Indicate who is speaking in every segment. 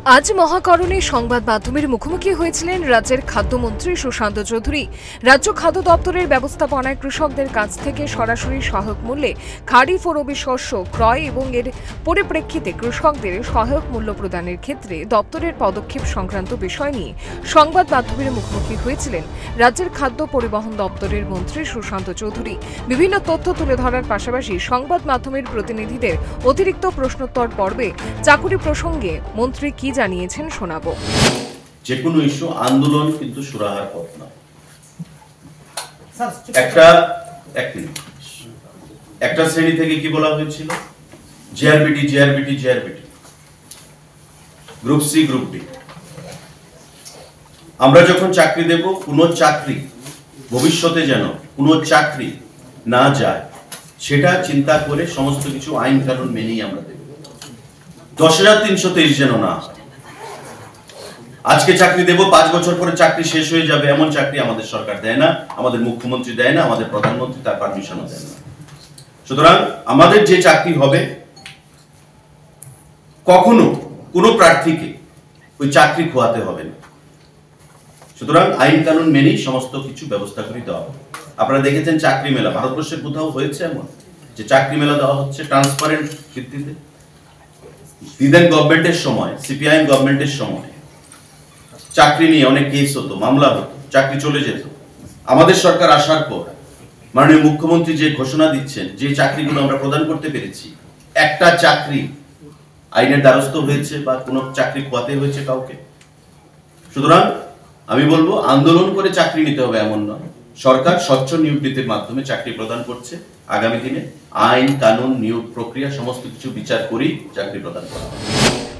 Speaker 1: আজ মহাকরণে সংবাদ মাধ্যমের মুখোমুখি হয়েছিলেন রাজ্যের খাদ্যমন্ত্রী সুশান্ত চৌধুরী। রাজ্য খাদ্য দপ্তরের ব্যবস্থাপনায় কৃষকদের কাছ থেকে সরাসরি সহায়ক মূল্যে খারিফ ও রবি শস্য ক্রয় এবং এর পরিপ্রেক্ষিতে কৃষকদের সহায়ক মূল্য প্রদানের ক্ষেত্রে দপ্তরের পদক্ষেপ সংক্রান্ত বিষয় নিয়ে সংবাদ মাধ্যমের মুখোমুখি হয়েছিলেন রাজ্যের খাদ্য পরিবহন দপ্তরের মন্ত্রী সুশান্ত চৌধুরী। বিভিন্ন তথ্য তুলে ধরার পাশাপাশি সংবাদ মাধ্যমের প্রতিনিধিদের অতিরিক্ত প্রশ্নোত্তর পর্বে চাকুরি প্রসঙ্গে মন্ত্রী কি জানিয়েছেন শোনাবো।
Speaker 2: যে কোনো ইস্যু আন্দোলন কিন্তু সুরাহার পথ না। একটা শ্রেণী থেকে কি বলা হয়েছিল, GRBT GRBT GRBT, group C group D. আমরা যখন চাকরি দেব, কোনো চাকরি ভবিষ্যতে যেন কোনো চাকরি না যায় সেটা চিন্তা করে সমস্ত কিছু আইন কানুন মেনেই আমরা দেব। 10,323 যেন না। আজকে চাকরি দেব, 5 বছর পরে চাকরি শেষ হয়ে যাবে, এমন চাকরি আমাদের সরকার দেয় না, আমাদের মুখ্যমন্ত্রী দেয় না, আমাদের প্রধানমন্ত্রী তার পারমিশনও দেন না। সুতরাং আমাদের যে চাকরি হবে, কখনো কোনো প্রার্থীকে ওই চাকরি খোয়াতে হবে না। সুতরাং আইন কানুন মেনেই সমস্ত কিছু ব্যবস্থা করে দেওয়া হবে। আপনারা দেখেছেন চাকরি মেলা ভারতবর্ষের কোথাও হয়েছে এমন যে চাকরি মেলা দেওয়া হচ্ছে ট্রান্সপারেন্ট ভিত্তিতে? দিদেন গভর্নমেন্টের সময়, সিপিআইএম গভর্নমেন্টের সময় চাকরি নিয়ে অনেক কেস হতো, মামলা হতো, চাকরি চলে যেত। আমাদের সরকার আসার পর মাননীয় মুখ্যমন্ত্রী যে ঘোষণা দিচ্ছেন, যে চাকরিগুলো আমরা প্রদান করতে পেরেছি, একটা চাকরি আইনের দ্বারস্থ হয়েছে বা কোনো চাকরি খোয়াতে হয়েছে কাউকে? সুতরাং আমি বলবো, আন্দোলন করে চাকরি নিতে হবে এমন নয়। সরকার স্বচ্ছ নিয়োগ নীতির মাধ্যমে চাকরি প্রদান করছে। আগামী দিনে আইন কানুন নিয়োগ প্রক্রিয়া সমস্ত কিছু বিচার করেই চাকরি প্রদান করা হবে।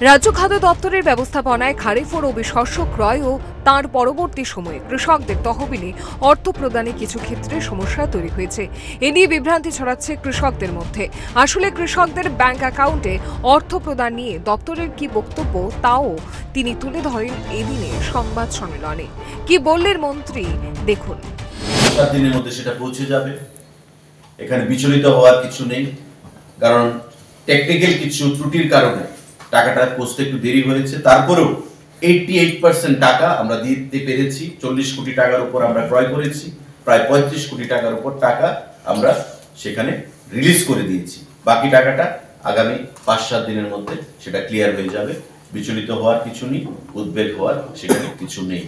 Speaker 1: রাজ্য খাদ্য দপ্তরের ব্যবস্থাপনায় খারিফ ও রবি শস্য ক্রয় ও তার পরবর্তী সময়ে কৃষকদের তহবিলে অর্থ প্রদানে কিছু ক্ষেত্রে সমস্যা তৈরি হয়েছে। এ নিয়ে বিভ্রান্তি ছড়াচ্ছে কৃষকদের মধ্যে। আসলে কৃষকদের ব্যাংক অ্যাকাউন্টে অর্থ প্রদান নিয়ে দপ্তরের কি বক্তব্য, তাও তিনি তুলে ধরেন এদিনের সংবাদ সম্মেলনে। কি বললেন মন্ত্রী, দেখুন।
Speaker 2: 7 দিনের মধ্যে সেটা পৌঁছে যাবে। এখানে বিচলিত হওয়ার কিছু নেই, কারণ টেকনিক্যাল কিছু ত্রুটির কারণে টাকাটা পৌঁছতে একটু দেরি হয়েছে। তারপরেও 88% টাকা আমরা দিতে পেরেছি। 40 কোটি টাকার উপর আমরা ক্রয় করেছি, প্রায় 35 কোটি টাকার উপর টাকা আমরা সেখানে রিলিজ করে দিয়েছি। বাকি টাকাটা আগামী 5-7 দিনের মধ্যে সেটা ক্লিয়ার হয়ে যাবে। বিচলিত হওয়ার কিছু নেই, উদ্বেগ হওয়ার সেখানে কিছু নেই।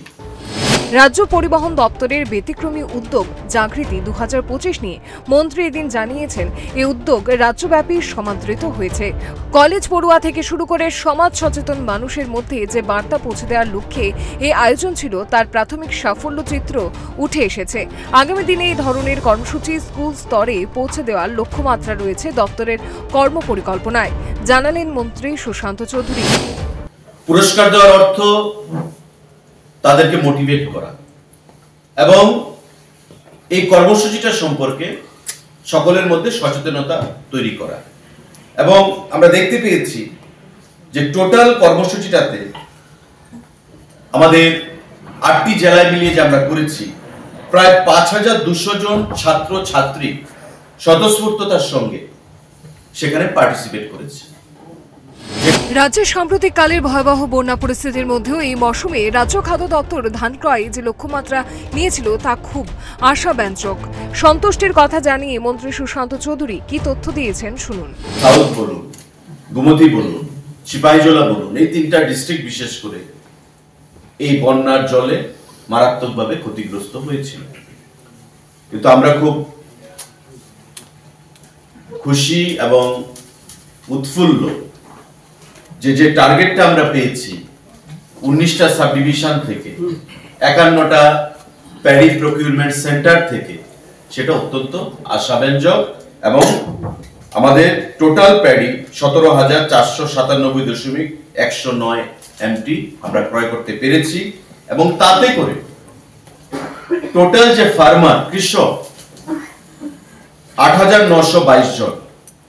Speaker 1: রাজ্য পরিবহন দপ্তরের ব্যতিক্রমী উদ্যোগ জাগৃতি 2025 নিয়ে মন্ত্রী এদিন জানিয়েছেন, এই উদ্যোগ রাজ্যব্যাপী সমাদৃত হয়েছে। কলেজ পড়ুয়া থেকে শুরু করে সমাজ সচেতন মানুষের মধ্যে যে বার্তা পৌঁছে দেওয়ার লক্ষ্যে এই আয়োজন ছিল, তার প্রাথমিক সাফল্য চিত্র উঠে এসেছে। আগামী দিনে এই ধরনের কর্মসূচি স্কুল স্তরে পৌঁছে দেওয়ার লক্ষ্যমাত্রা রয়েছে দপ্তরের কর্মপরিকল্পনায়, জানালেন মন্ত্রী সুশান্ত চৌধুরী।
Speaker 2: পুরস্কার দেওয়ার অর্থ তাদেরকে মোটিভেট করা এবং এই কর্মসূচিটা সম্পর্কে সকলের মধ্যে সচেতনতা তৈরি করা। এবং আমরা দেখতে পেয়েছি যে টোটাল কর্মসূচিটাতে আমাদের 8টি জেলায় মিলিয়ে যে আমরা করেছি, প্রায় 5,200 জন ছাত্র ছাত্রী স্বতঃস্ফূর্ততার সঙ্গে সেখানে পার্টিসিপেট করেছে।
Speaker 1: রাজ্যের সাম্প্রতিক কালের ভয়াবহ বন্যা পরিস্থিতির মধ্যেও এই মৌসুমে রাজ্য খাদ্য দপ্তর ধান ক্রয়ে যে লক্ষ্যমাত্রা নিয়েছিল তা খুব আশাব্যঞ্জক। সন্তুষ্টির কথা জানিয়ে মন্ত্রী সুশান্ত চৌধুরী কি তথ্য দিয়েছেন শুনুন।
Speaker 2: সাউথ বলুন, গোমতী বলুন, সিপাহীজলা বলুন, এই 3টা ডিস্ট্রিক্ট বিশেষ করে এই বন্যার জলে মারাত্মকভাবে ক্ষতিগ্রস্ত হয়েছিল। কিন্তু আমরা খুব খুশি এবং উৎফুল্ল যে টার্গেটটা আমরা পেয়েছি 19টা সাব ডিভিশন থেকে, 51টা প্যাডি প্রকিউরমেন্ট সেন্টার থেকে, সেটা অত্যন্ত আশাব্যঞ্জক। এবং আমাদের টোটাল প্যাডি 17,497.109 MT আমরা ক্রয় করতে পেরেছি। এবং তাতে করে টোটাল যে ফার্মার কৃষক 8,922 জন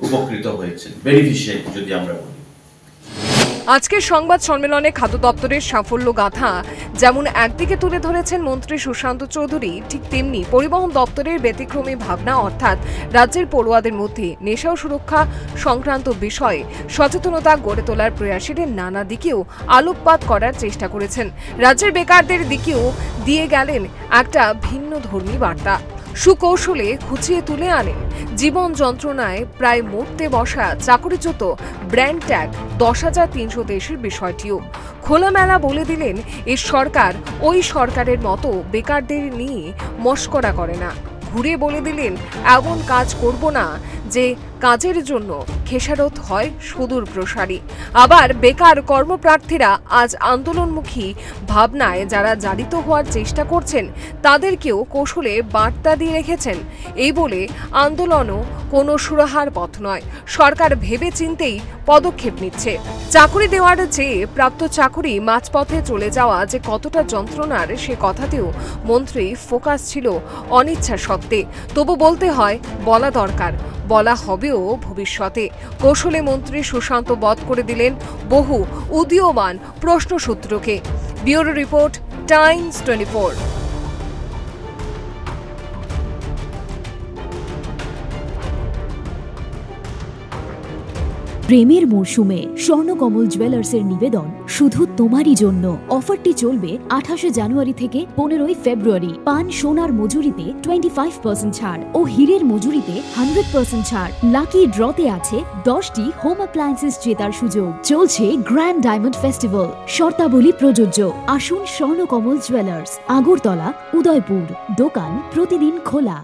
Speaker 2: উপকৃত হয়েছে, বেনিফিশিয়ারি যদি আমরা বলি।
Speaker 1: আজকের সংবাদ সম্মেলনে খাদ্য দপ্তরের সাফল্য গাথা যেমন একদিকে তুলে ধরেছেন মন্ত্রী সুশান্ত চৌধুরী, ঠিক তেমনি পরিবহন দপ্তরের ব্যতিক্রমী ভাবনা অর্থাৎ রাজ্যের পড়ুয়াদের মধ্যে নেশা ও সুরক্ষা সংক্রান্ত বিষয়ে সচেতনতা গড়ে তোলার প্রয়াসের নানা দিকেও আলোকপাত করার চেষ্টা করেছেন। রাজ্যের বেকারদের দিকেও দিয়ে গেলেন একটা ভিন্ন ধর্মী বার্তা। সুকৌশলে খুঁচিয়ে তুলে আনেন জীবন যন্ত্রণায় প্রায় মরতে বসা চাকরিচ্যুত ব্র্যান্ড ট্যাগ 10,330 বিষয়টিও খোলামেলা বলে দিলেন এই সরকার ওই সরকারের মতো বেকারদের নিয়ে মস্করা করে না। ঘুরে বলে দিলেন এমন কাজ করব না যে কাজের জন্য খেসারত হয় সুদূর প্রসারী। আবার বেকার কর্মপ্রার্থীরা আজ আন্দোলনমুখী ভাবনায় যারা জারিত হওয়ার চেষ্টা করছেন তাদেরকেও কৌশলে বার্তা দিয়ে রেখেছেন, এই বলে আন্দোলনও কোনো সুরাহার পথ নয়, সরকার ভেবে চিন্তেই পদক্ষেপ নিচ্ছে। চাকরি দেওয়ার চেয়ে প্রাপ্ত চাকরি মাঝপথে চলে যাওয়া যে কতটা যন্ত্রণার সে কথাতেও মন্ত্রী ফোকাস ছিল অনিচ্ছা সত্ত্বে। তবু বলতে হয়, বলা দরকার, বলা হবেও ভবিষ্যতে। কৌশলে মন্ত্রী সুশান্ত বধ করে দিলেন বহু উদীয়মান প্রশ্নসূত্রকে। Bureau report, Times 24।
Speaker 3: প্রেমের মরশুমে স্বর্ণকমল জুয়েলার্সের নিবেদন শুধু তোমারই জন্য। অফারটি চলবে 28 জানুয়ারি থেকে 15 ফেব্রুয়ারি। পান সোনার মজুরিতে 25% ছাড় ও হীরের মজুরিতে 100% ছাড়। লাকি ড্রতে আছে 10টি হোম অ্যাপ্লায়েন্সেস জেতার সুযোগ। চলছে গ্র্যান্ড ডায়মন্ড ফেস্টিভ্যাল, শর্তাবলী প্রযোজ্য। আসুন স্বর্ণকমল জুয়েলার্স, আগরতলা, উদয়পুর। দোকান প্রতিদিন খোলা।